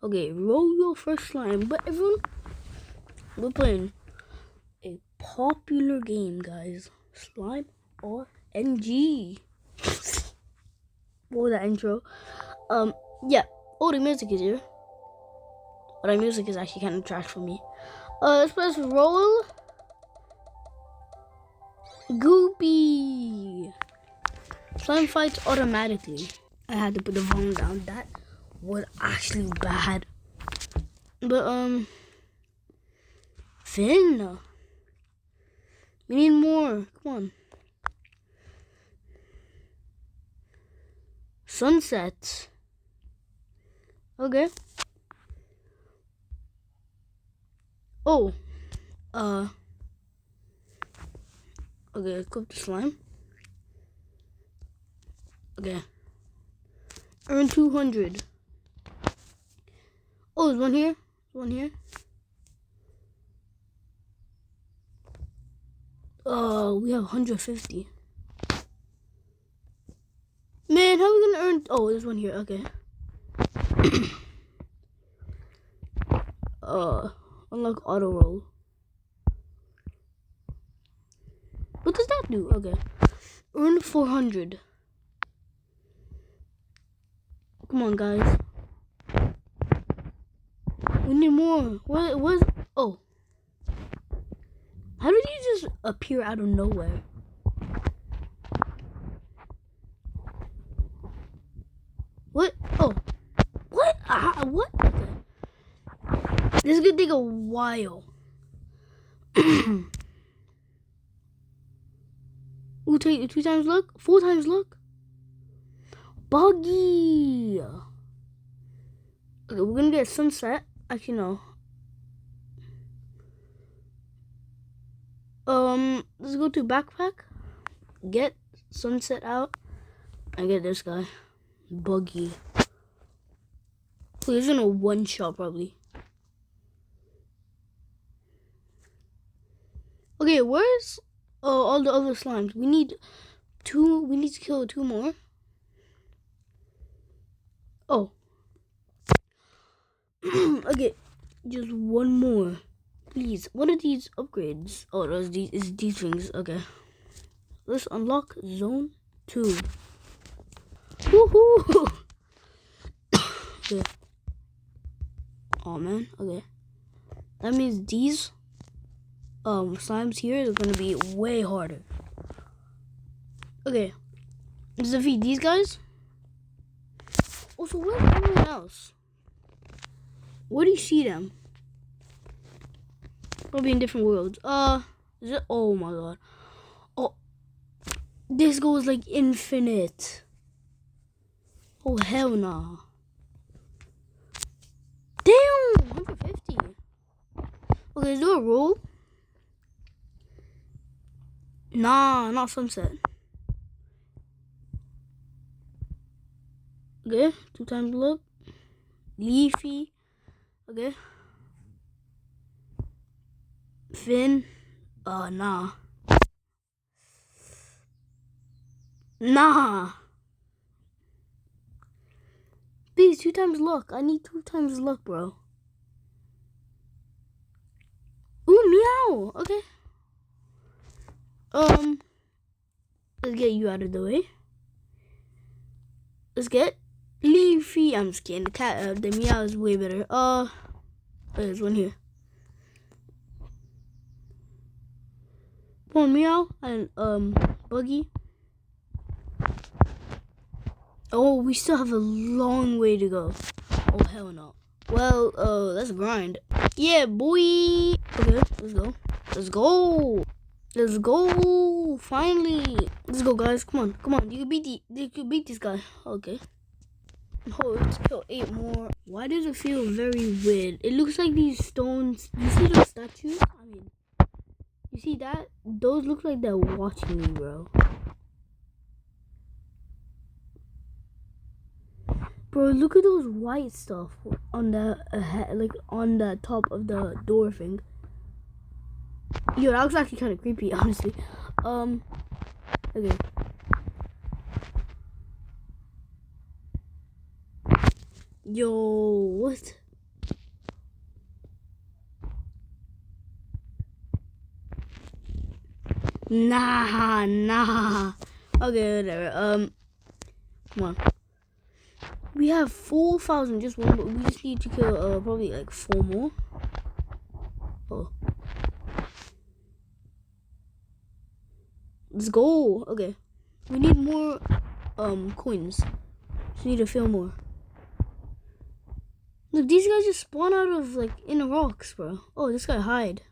Okay, roll your first slime. But everyone, we're playing a popular game, guys. Slime RNG. What was that intro? Yeah. Oh, the music is here. But the music is actually kind of trash for me. Let's press roll. Goopy. Slime fights automatically. I had to put the volume down. That was actually bad. But Finn, we need more. Come on. Sunset. Okay. Oh. Okay, equip the slime. Okay. Earn 200. Oh, there's one here. One here. We have 150. Man, how are we gonna earn? Oh, there's one here. Okay. Unlock auto roll. What does that do? Okay. Earn 400. Come on, guys. We need more. What was? Oh. How did he just appear out of nowhere? What? Oh. What? What? Okay. This is gonna take a while. We'll take 2 times luck? 4 times luck? Buggy! Okay, we're gonna get sunset. Actually, no. Let's go to backpack. Get sunset out. And get this guy. Buggy. He's gonna one shot probably. Okay, where's all the other slimes? We need to kill 2 more. Oh. Okay, just 1 more. Please. What are these upgrades? Oh, those these things. Okay. Let's unlock zone 2. Woohoo! Okay. Oh man, okay. That means these slimes here is gonna be way harder. Okay. Let's defeat these guys. Also, where's everyone else? Where do you see them? Probably in different worlds. Is it? Oh my god. Oh, this goes like infinite. Oh hell nah. Damn, 150. Okay, let's do a roll. Nah, not sunset. Okay, 2 times luck. Leafy. Okay. Finn. Nah. Nah. Please, 2 times luck. I need 2 times luck, bro. Ooh, meow. Okay. Let's get you out of the way. Let's get Leafy. I'm just kidding. The cat, the meow is way better. There's one here. Come on, meow and Buggy. Oh, we still have a long way to go. Oh hell no. Well, let's grind. Yeah, boy. Okay, let's go. Let's go. Let's go. Finally. Let's go, guys. Come on. Come on. You can beat this guy. Okay. Oh, let's kill 8 more. Why does it feel very weird? It looks like these stones. You see those statues? I mean, you see that? Those look like they're watching me, bro. Bro, look at those white stuff on the like on the top of the door thing. Yo, that was actually kind of creepy, honestly. Okay. Yo, what? Nah. Okay, whatever. Come on. We have 4,000, just one more. We just need to kill, probably like 4 more. Oh. Let's go. Okay. We need more, coins. Just need to fill more. Look, these guys just spawn out of, like, in the rocks, bro. Oh, this guy hide.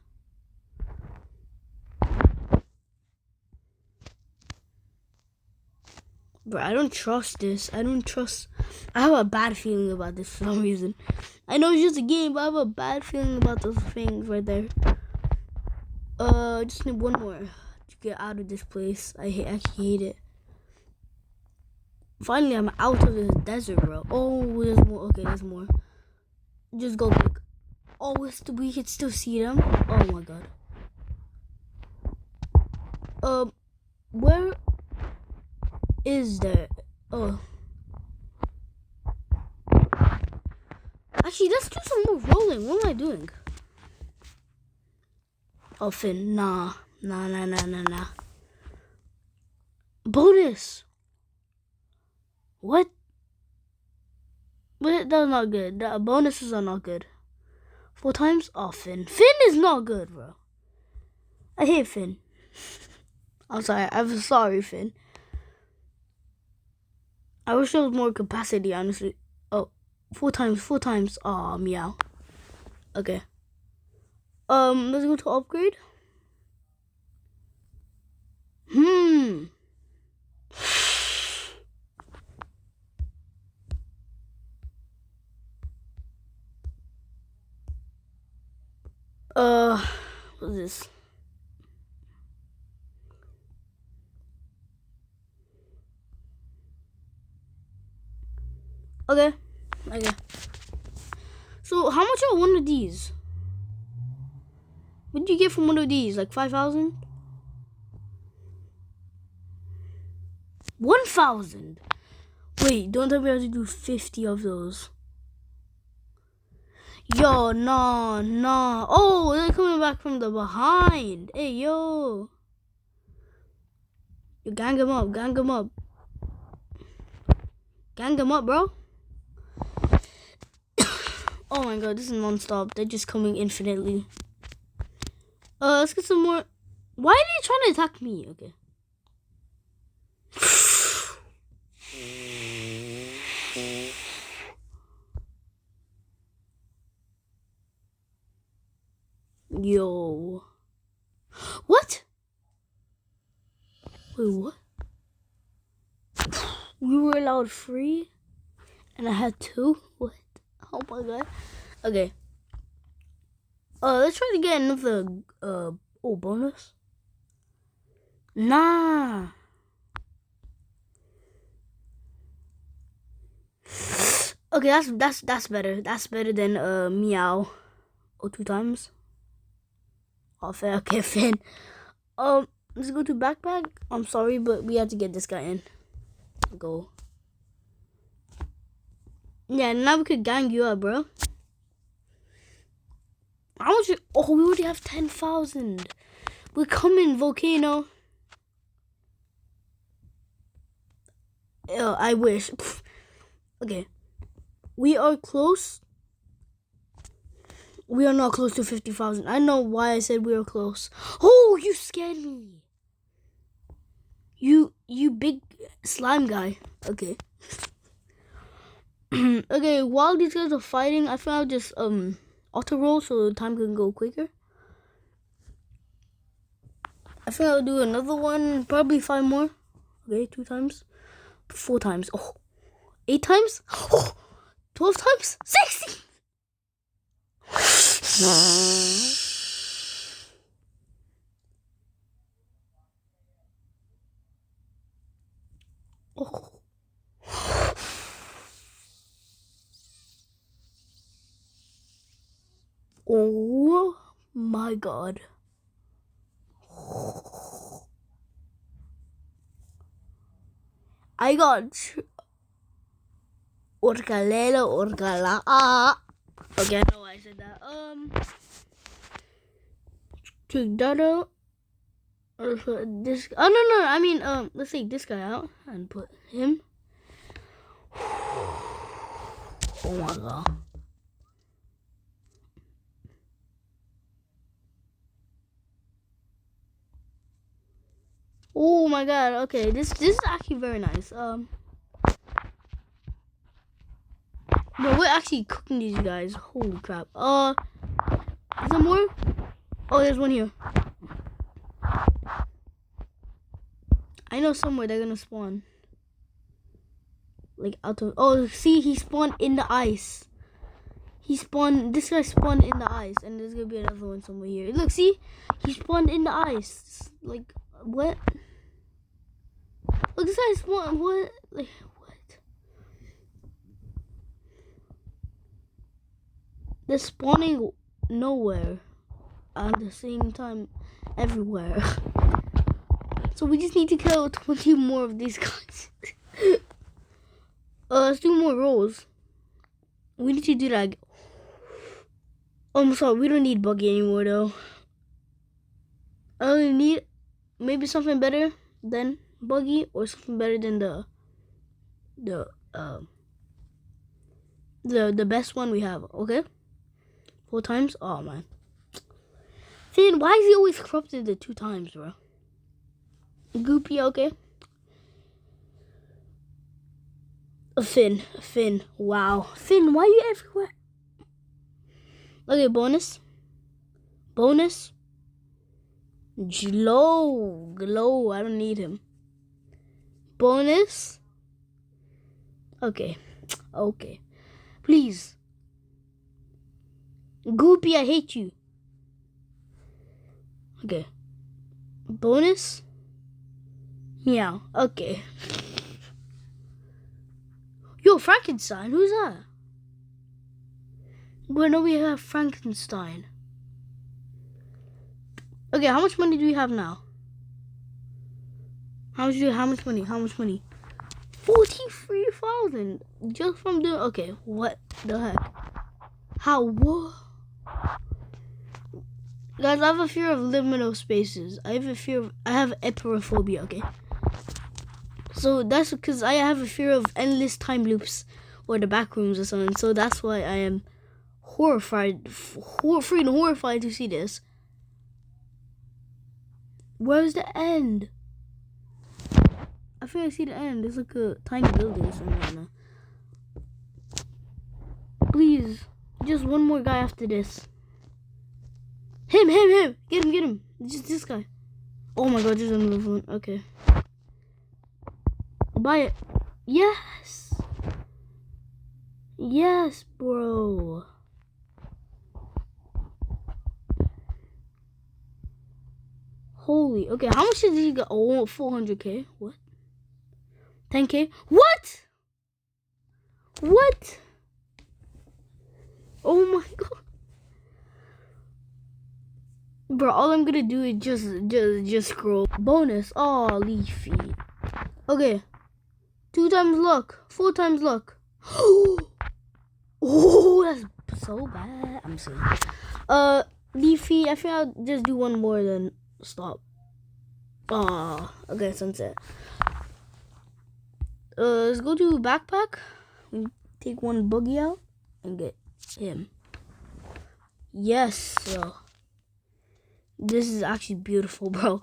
Bro, I don't trust this. I have a bad feeling about this for some reason. I know it's just a game, but I have a bad feeling about those things right there. Just need one more to get out of this place. I actually hate it. Finally, I'm out of this desert, bro. Oh, there's more. Okay, there's more. Just go quick. Oh, we can still see them. Oh my god. Where is there? Oh. Actually, let's do some more rolling. What am I doing? Oh, Finn. Nah. Bonus. What? But that's not good. The bonuses are not good. 4 times? Oh, Finn. Finn is not good, bro. I hate Finn. I'm sorry, Finn. I wish there was more capacity, honestly. Oh, 4 times. Oh, meow. Okay. Let's go to upgrade. What's this? Okay. So, how much are one of these? What did you get from one of these? Like 5,000? 1,000? Wait, don't tell me I have to do 50 of those. Yo, nah. Oh, they're coming back from the behind. Hey, yo. You gang them up. Gang them up, bro. Oh my god, this is non-stop. They're just coming infinitely. Let's get some more. Why are they trying to attack me? Okay. Yo. What? Wait, what? We were allowed 3? And I had 2? What? Oh my god. Okay. Let's try to get another, bonus. Nah. Okay, that's better. That's better than, meow. Oh, 2 times. Oh, fair. Okay, Finn. Let's go to backpack. I'm sorry, but we have to get this guy in. Go. Yeah, now we could gang you up, bro. How much? Oh, we already have 10,000. We're coming, Volcano. I wish. Okay. We are close. We are not close to 50,000. I know why I said we are close. Oh, you scared me. You big slime guy. Okay. Okay, while these guys are fighting, I think I'll just auto roll so the time can go quicker. I think I'll do another one, probably 5 more. Okay, 2 times. 4 times. Oh. 8 times. Oh. 12 times. 60. Oh. Oh my god. I got Orcalela Orcala. Okay, I know why I said that. Check that out. Let's put this. Oh no. I mean, let's take this guy out and put him. Oh my god. Oh my god. Okay, this is actually very nice. Bro, we're actually cooking these guys. Holy crap. Is there more? Oh, there's one here. I know somewhere they're gonna spawn. Like out of. Oh, see, he spawned in the ice. This guy spawned in the ice, and there's gonna be another one somewhere here. Look, see? He spawned in the ice. Like, what? Look, this guy spawned, what? Like, what? They're spawning nowhere at the same time everywhere. So we just need to kill 20 more of these guys. Let's do more rolls. We need to do that. Oh, I'm sorry, we don't need Buggy anymore though. I only need maybe something better than Buggy, or something better than the best one we have. Okay, 4 times. Oh man, Finn, why is he always corrupted the 2 times, bro? Goopy, okay. Finn, wow, Finn, why are you everywhere? Okay, bonus. Glow, I don't need him. Bonus. Okay, please. Goopy, I hate you. Okay, bonus. Meow, okay. Yo, Frankenstein, who's that? Well, no, we have Frankenstein. Okay, how much money do we have now? How much money? 43,000 just from doing. Okay, what the heck? How? What? Guys, I have a fear of liminal spaces. I have epirophobia. Okay, so that's because I have a fear of endless time loops or the back rooms or something. So that's why I am horrified to see this. Where's the end? I think I see the end. There's like a tiny building or something right now. Please, just one more guy after this. Him. Get him. Just this guy. Oh my god, there's another one. Okay. Buy it. Yes, bro. Holy. Okay, how much did he get? Oh, 400k. What? 10k? What? Oh my god. Bro, all I'm gonna do is just scroll. Bonus. Oh, Leafy. Okay. 2 times luck. 4 times luck. Oh, that's so bad. I'm sorry. Leafy, I think I'll just do one more then stop. Okay, sunset. Let's go to backpack. We take one Buggy out and get him. Yes, so this is actually beautiful, bro.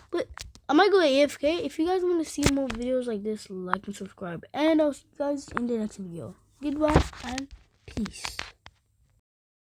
But I might go AFK. If you guys want to see more videos like this, like and subscribe. And I'll see you guys in the next video. Goodbye and peace.